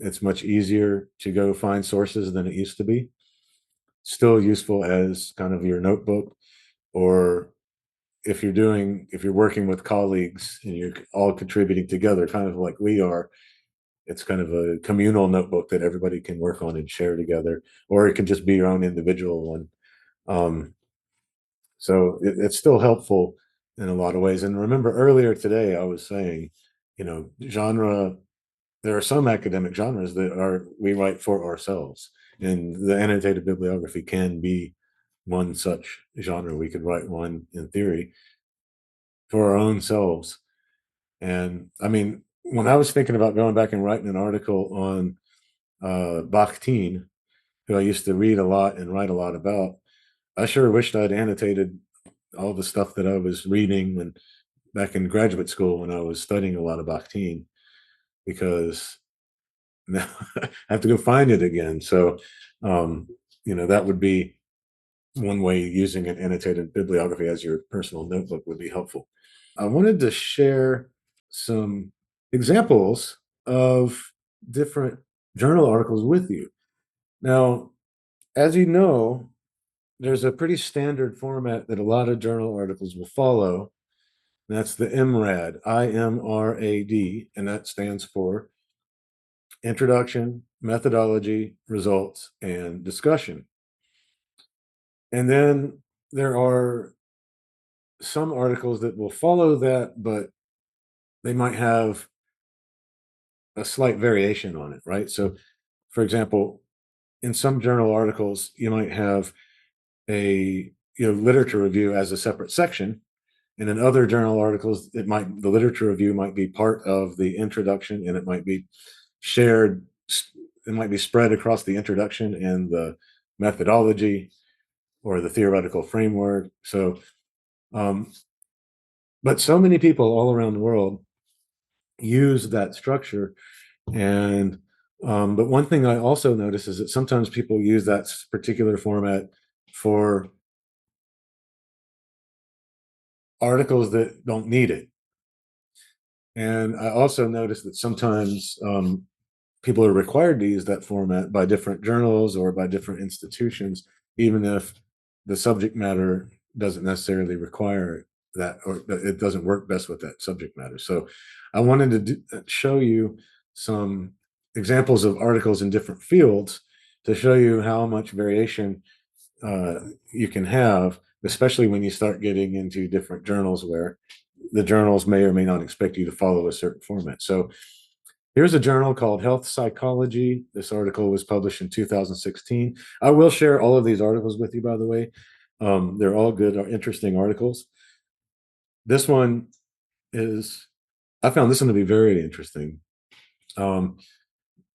it's much easier to go find sources than it used to be. Still useful as kind of your notebook, or if you're working with colleagues and you're all contributing together, kind of like we are, it's kind of a communal notebook that everybody can work on and share together, or it can just be your own individual one. So it's still helpful in a lot of ways. And remember earlier today, I was saying, genre, there are some academic genres that we write for ourselves. And the annotated bibliography can be one such genre. We could write one in theory for our own selves. And I mean, when I was thinking about going back and writing an article on Bakhtin, who I used to read a lot and write a lot about, I sure wished I'd annotated all the stuff that I was reading when back in graduate school when I was studying a lot of Bakhtin, because now I have to go find it again. So, um, that would be one way using an annotated bibliography as your personal notebook would be helpful. I wanted to share some examples of different journal articles with you. Now, as you know, there's a pretty standard format that a lot of journal articles will follow. That's the IMRAD, IMRAD, and that stands for Introduction, Methodology, Results, and Discussion. And then there are some articles that will follow that, but they might have a slight variation on it, right? So, for example, in some journal articles, you might have a literature review as a separate section, and in other journal articles, the literature review might be part of the introduction, and it might be shared. It might be spread across the introduction and the methodology or the theoretical framework. So, but so many people all around the world use that structure. And but one thing I also notice is that sometimes people use that particular format for articles that don't need it. And I also notice that sometimes people are required to use that format by different journals or by different institutions, even if the subject matter doesn't necessarily require that, or it doesn't work best with that subject matter. So I wanted to show you some examples of articles in different fields to show you how much variation you can have, especially when you start getting into different journals where the journals may or may not expect you to follow a certain format. So here's a journal called Health Psychology. This article was published in 2016. I will share all of these articles with you, by the way. They're all good or interesting articles. This one I found this one to be very interesting.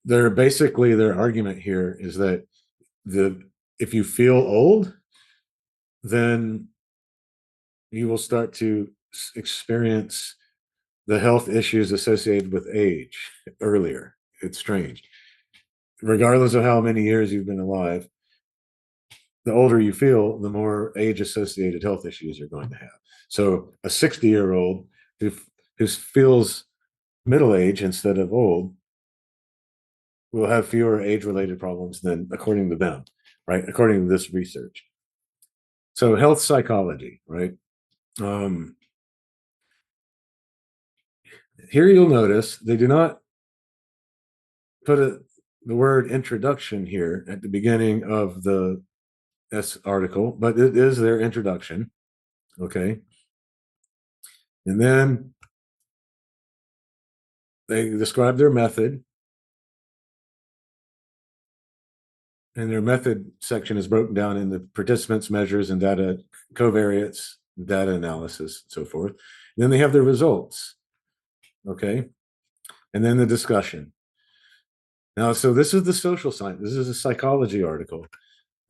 Their argument here is that if you feel old, then you will start to experience the health issues associated with age earlier. It's strange. Regardless of how many years you've been alive, the older you feel, the more age associated health issues you're going to have. So a 60-year-old who feels middle age instead of old will have fewer age related problems than, according to them, right? According to this research. So health psychology, right? Here you'll notice they do not put the word introduction here at the beginning of the article, but it is their introduction. Okay. And then they describe their method. And their method section is broken down into participants, measures, and data, covariates, data analysis, and so forth. And then they have their results. Okay. And then the discussion. Now, so this is the social science. This is a psychology article.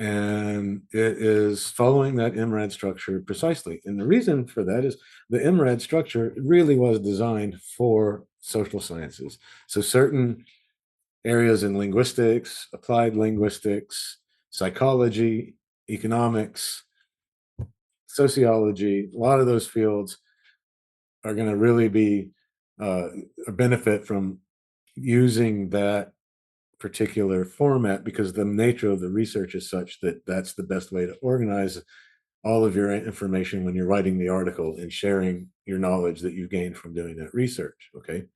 And it is following that IMRaD structure precisely. And the reason for that is the IMRaD structure really was designed for social sciences. So certain areas in linguistics, applied linguistics, psychology, economics, sociology, a lot of those fields are going to really be a benefit from using that particular format, because the nature of the research is such that that's the best way to organize all of your information when you're writing the article and sharing your knowledge that you've gained from doing that research. Okay.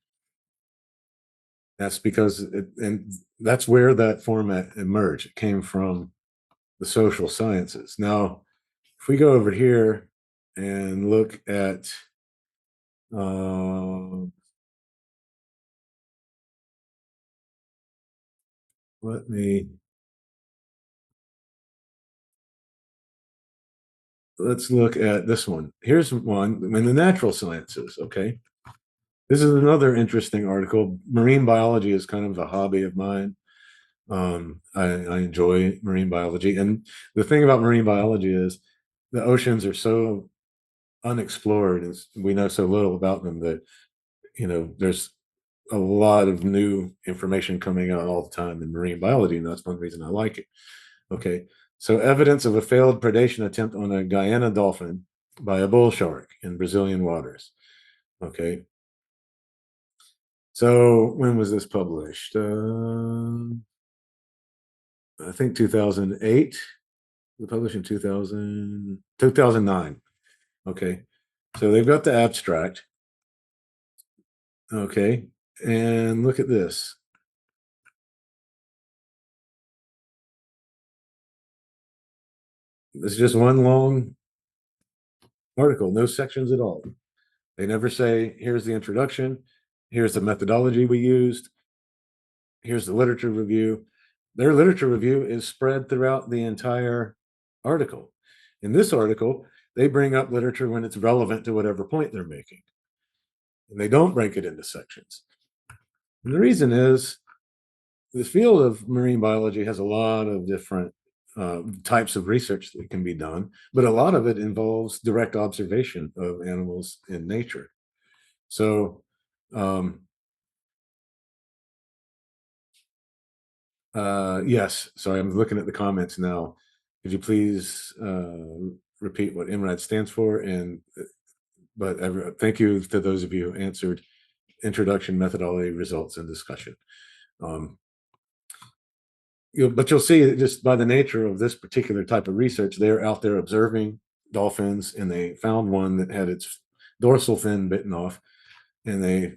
That's because and that's where that format emerged. It came from the social sciences. Now, if we go over here and look at let's look at this one. Here's one in the natural sciences. Okay, this is another interesting article. Marine biology is kind of a hobby of mine. I enjoy marine biology, and the thing about marine biology is the oceans are so unexplored, and we know so little about them that there's a lot of new information coming out all the time in marine biology, and that's one reason I like it. Okay, so evidence of a failed predation attempt on a Guyana dolphin by a bull shark in Brazilian waters. Okay, so when was this published? I think 2008. We published in 2009. Okay, so they've got the abstract. Okay, and look at this. This is just one long article, no sections at all. They never say, here's the introduction, here's the methodology we used, here's the literature review. Their literature review is spread throughout the entire article. In this article, they bring up literature when it's relevant to whatever point they're making. And they don't break it into sections. And the reason is the field of marine biology has a lot of different types of research that can be done, but a lot of it involves direct observation of animals in nature. So, yes, sorry, I'm looking at the comments now. Could you please repeat what IMRaD stands for? But thank you to those of you who answered introduction, methodology, results, and discussion. But you'll see that just by the nature of this particular type of research, they're out there observing dolphins, and they found one that had its dorsal fin bitten off, and they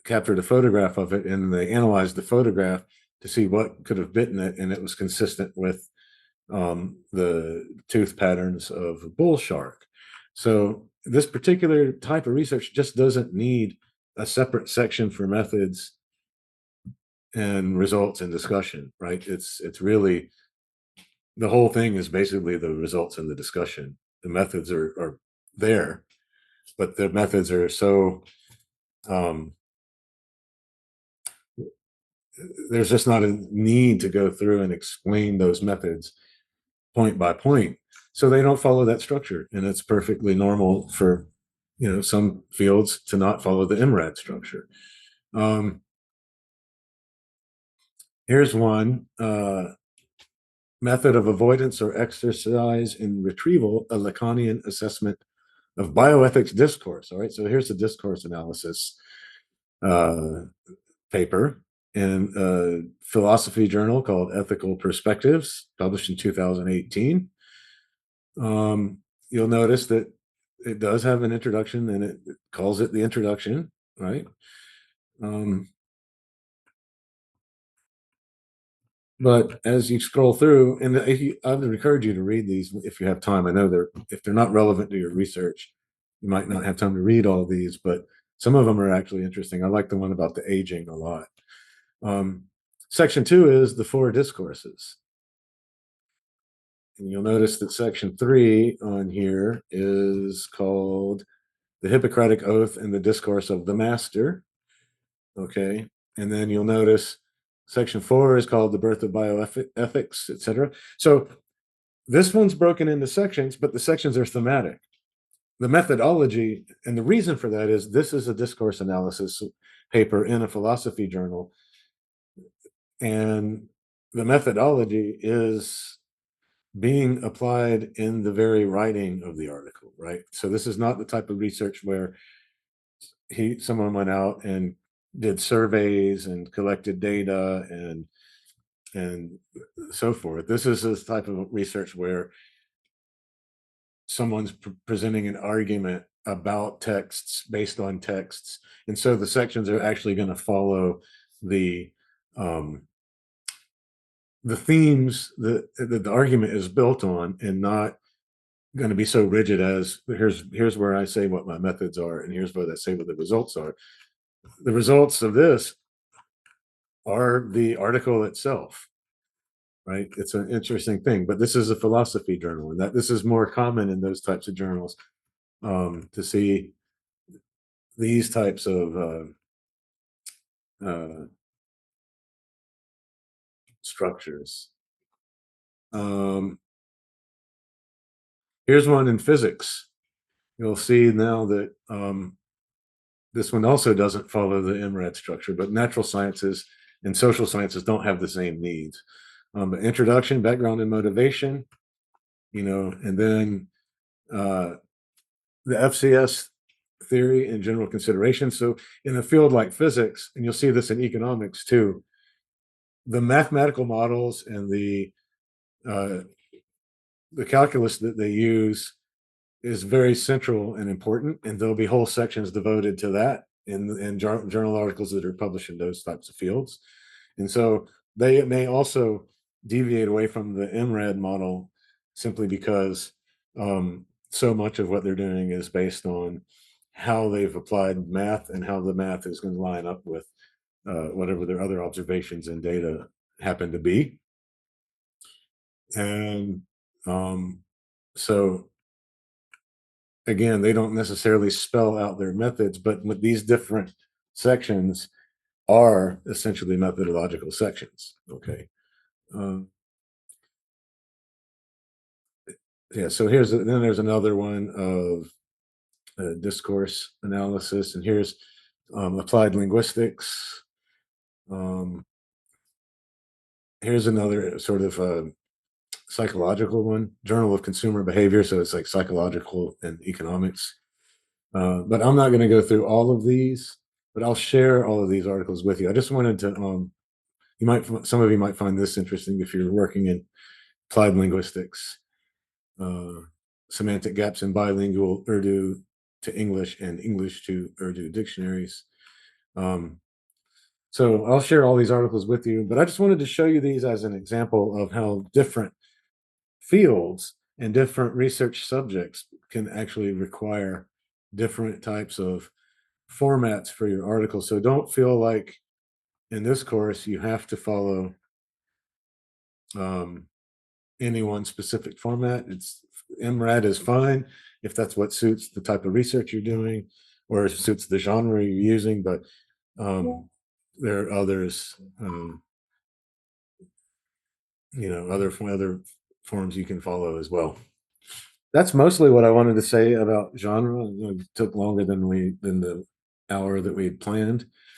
captured a photograph of it, and they analyzed the photograph to see what could have bitten it, and it was consistent with the tooth patterns of a bull shark. So this particular type of research just doesn't need a separate section for methods and results and discussion, right? It's really, the whole thing is basically the results and the discussion. The methods are there, but the methods are so there's just not a need to go through and explain those methods point by point. So they don't follow that structure, and it's perfectly normal for some fields to not follow the IMRaD structure. Here's one. Method of avoidance or exercise in retrieval, a Lacanian assessment of bioethics discourse. All right, so here's the discourse analysis paper in a philosophy journal called Ethical Perspectives, published in 2018. You'll notice that it does have an introduction, and it calls it the introduction, right? But as you scroll through, and I would encourage you to read these if you have time. I know if they're not relevant to your research, you might not have time to read all these, but some of them are actually interesting. I like the one about the aging a lot. Section 2 is the 4 discourses. And you'll notice that section 3 on here is called the Hippocratic Oath and the Discourse of the Master. Okay. And then you'll notice section 4 is called the Birth of Bioethics, etc. So this one's broken into sections, but the sections are thematic. The methodology, and the reason for that is this is a discourse analysis paper in a philosophy journal. And the methodology is being applied in the very writing of the article, right? So this is not the type of research where someone went out and did surveys and collected data and so forth. This is this type of research where someone's presenting an argument about texts based on texts, and so the sections are actually going to follow the themes that the argument is built on, and not going to be so rigid as here's where I say what my methods are, and here's what I say what the results are. The results of this are the article itself, right? It's an interesting thing, but this is a philosophy journal, and that this is more common in those types of journals, to see these types of uh, structures. Um, Here's one in physics. You'll see now that this one also doesn't follow the IMRaD structure, but natural sciences and social sciences don't have the same needs. But introduction, background, and motivation, and then uh, the FCS theory and general consideration. So in a field like physics, and you'll see this in economics too, the mathematical models and uh, the calculus that they use is very central and important, and there'll be whole sections devoted to that in journal articles that are published in those types of fields. And so they may also deviate away from the IMRAD model simply because so much of what they're doing is based on how they've applied math and how the math is going to line up with whatever their other observations and data happen to be. And so again, they don't necessarily spell out their methods, but with these different sections are essentially methodological sections. Okay. Um, yeah. So then there's another one of discourse analysis, and here's applied linguistics. Um, Here's another sort of psychological one, Journal of Consumer Behavior. So it's like psychological and economics. But I'm not going to go through all of these, but I'll share all of these articles with you. I just wanted to, some of you might find this interesting if you're working in applied linguistics, uh, semantic gaps in bilingual Urdu to English and English to Urdu dictionaries. So I'll share all these articles with you, but I just wanted to show you these as an example of how different fields and different research subjects can actually require different types of formats for your article. So don't feel like in this course you have to follow um, any one specific format. It's IMRAD is fine if that's what suits the type of research you're doing or suits the genre you're using, but there are others, other forms you can follow as well. That's mostly what I wanted to say about genre. It took longer than the hour that we had planned.